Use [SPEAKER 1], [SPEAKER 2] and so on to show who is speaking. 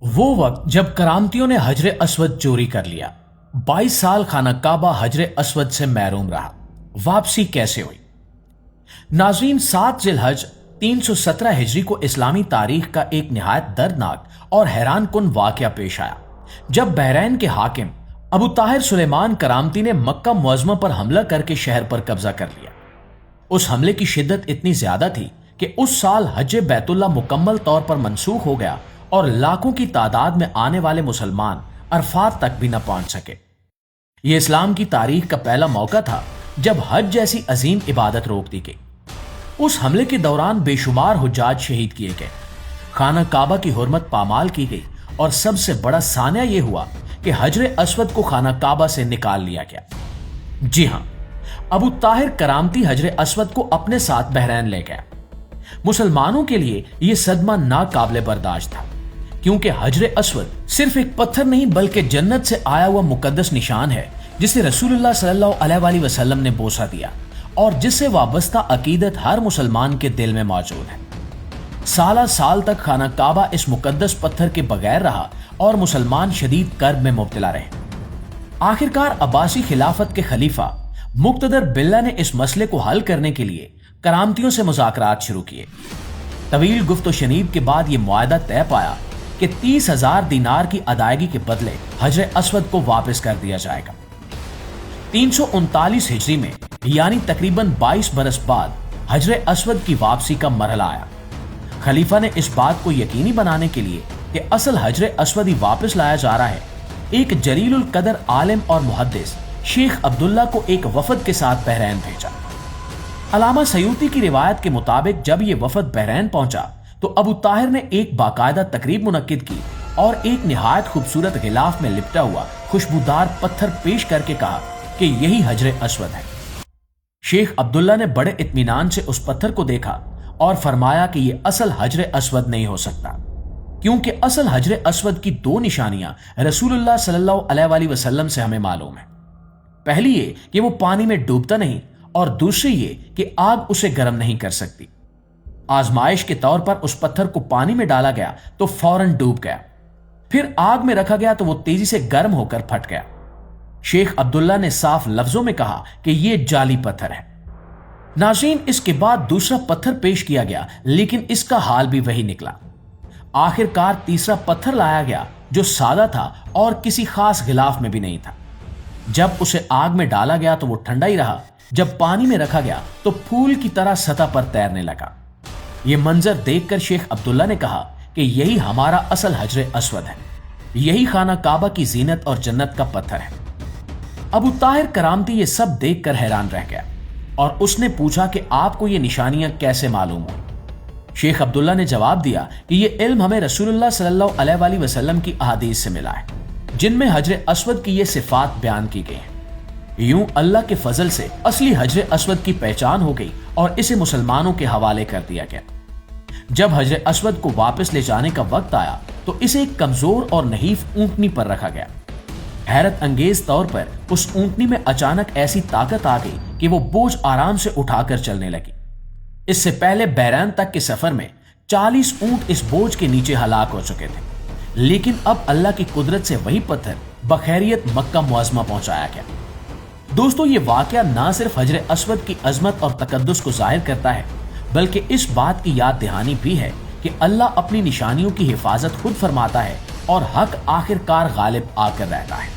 [SPEAKER 1] وہ وقت جب کرامتیوں نے حجر اسود چوری کر لیا، 22 سال خانہ کعبہ حجر اسود سے محروم رہا، واپسی کیسے ہوئی؟ ناظرین، 7 ذی الحج 317 ہجری کو اسلامی تاریخ کا ایک نہایت دردناک اور حیران کن واقعہ پیش آیا جب بحرین کے حاکم ابو طاہر سلیمان کرامتی نے مکہ معظمہ پر حملہ کر کے شہر پر قبضہ کر لیا۔ اس حملے کی شدت اتنی زیادہ تھی کہ اس سال حج بیت اللہ مکمل طور پر منسوخ ہو گیا اور لاکھوں کی تعداد میں آنے والے مسلمان عرفات تک بھی نہ پہنچ سکے۔ یہ اسلام کی تاریخ کا پہلا موقع تھا جب حج جیسی عظیم عبادت روک دی گئی۔ اس حملے کے دوران بے شمار حجاج شہید کیے گئے، خانہ کعبہ کی حرمت پامال کی گئی اور سب سے بڑا سانحہ یہ ہوا کہ حجر اسود کو خانہ کعبہ سے نکال لیا گیا۔ جی ہاں، ابو طاہر کرامتی حجر اسود کو اپنے ساتھ بحرین لے گیا۔ مسلمانوں کے لیے یہ صدمہ ناقابل برداشت تھا، کیونکہ حجر اسود صرف ایک پتھر نہیں بلکہ جنت سے آیا ہوا مقدس نشان ہے جسے رسول اللہ صلی اللہ علیہ وآلہ وسلم نے بوسہ دیا اور جس سے وابستہ عقیدت ہر مسلمان کے دل میں موجود ہے۔ سالہ سال تک خانہ کعبہ اس مقدس پتھر کے بغیر رہا اور مسلمان شدید کرب میں مبتلا رہے۔ آخرکار عباسی خلافت کے خلیفہ مقتدر باللہ نے اس مسئلے کو حل کرنے کے لیے کرامتیوں سے مذاکرات شروع کیے۔ طویل گفت و شنید کے بعد یہ معاہدہ طے پایا کہ 30,000 دینار کی ادائیگی کے بدلے حجر اسود کو واپس کر دیا جائے گا۔ 339 ہجری میں یعنی تقریباً 22 برس بعد حجر اسود کی واپسی کا مرحلہ آیا۔ خلیفہ نے اس بات کو یقینی بنانے کے لیے کہ اصل حجر اسود ہی واپس لایا جا رہا ہے، ایک جلیل القدر عالم اور محدث شیخ عبداللہ کو ایک وفد کے ساتھ بحرین بھیجا۔ علامہ سیوطی کی روایت کے مطابق جب یہ وفد بحرین پہنچا تو ابو طاہر نے ایک باقاعدہ تقریب منعقد کی اور ایک نہایت خوبصورت غلاف میں لپٹا ہوا خوشبودار پتھر پیش کر کے کہا کہ یہی حجر اسود ہے۔ شیخ عبداللہ نے بڑے اطمینان سے اس پتھر کو دیکھا اور فرمایا کہ یہ اصل حجر اسود نہیں ہو سکتا، کیونکہ اصل حجر اسود کی 2 نشانیاں رسول اللہ صلی اللہ علیہ وآلہ وسلم سے ہمیں معلوم ہیں۔ پہلی یہ کہ وہ پانی میں ڈوبتا نہیں، اور دوسری یہ کہ آگ اسے گرم نہیں کر سکتی۔ آزمائش کے طور پر اس پتھر کو پانی میں ڈالا گیا تو فوراً ڈوب گیا، پھر آگ میں رکھا گیا تو وہ تیزی سے گرم ہو کر پھٹ گیا۔ شیخ عبداللہ نے صاف لفظوں میں کہا کہ یہ جعلی پتھر ہے۔ ناظرین، اس کے بعد دوسرا پتھر پیش کیا گیا لیکن اس کا حال بھی وہی نکلا۔ آخرکار تیسرا پتھر لایا گیا جو سادہ تھا اور کسی خاص غلاف میں بھی نہیں تھا۔ جب اسے آگ میں ڈالا گیا تو وہ ٹھنڈا ہی رہا، جب پانی میں رکھا گیا تو پھول کی طرح سطح پر تیرنے لگا۔ یہ منظر دیکھ کر شیخ عبداللہ نے کہا کہ یہی ہمارا اصل حجر اسود ہے، یہی خانہ کعبہ کی زینت اور جنت کا پتھر ہے۔ ابو طاہر کرامتی یہ سب دیکھ کر حیران رہ گیا اور اس نے پوچھا کہ آپ کو یہ نشانیاں کیسے معلوم ہوئی؟ شیخ عبداللہ نے جواب دیا کہ یہ علم ہمیں رسول اللہ صلی اللہ علیہ وآلہ وسلم کی احادیث سے ملا ہے، جن میں حجر اسود کی یہ صفات بیان کی گئی ہیں۔ یوں اللہ کے فضل سے اصلی حجر اسود کی پہچان ہو گئی اور اسے مسلمانوں کے حوالے کر دیا گیا۔ جب حجر اسود کو واپس لے جانے کا وقت آیا تو اسے ایک کمزور اور نحیف اونٹنی پر رکھا گیا۔ حیرت انگیز طور پر اس اونٹنی میں اچانک ایسی طاقت آ گئی کہ وہ بوجھ آرام سے اٹھا کر چلنے لگی۔ اس سے پہلے بحرین تک کے سفر میں 40 اونٹ اس بوجھ کے نیچے ہلاک ہو چکے تھے، لیکن اب اللہ کی قدرت سے وہی پتھر بخیریت مکہ معظمہ پہنچایا گیا۔ دوستو، یہ واقعہ نہ صرف حجر اسود کی عظمت اور تقدس کو ظاہر کرتا ہے بلکہ اس بات کی یاد دہانی بھی ہے کہ اللہ اپنی نشانیوں کی حفاظت خود فرماتا ہے اور حق آخرکار غالب آ کر رہتا ہے۔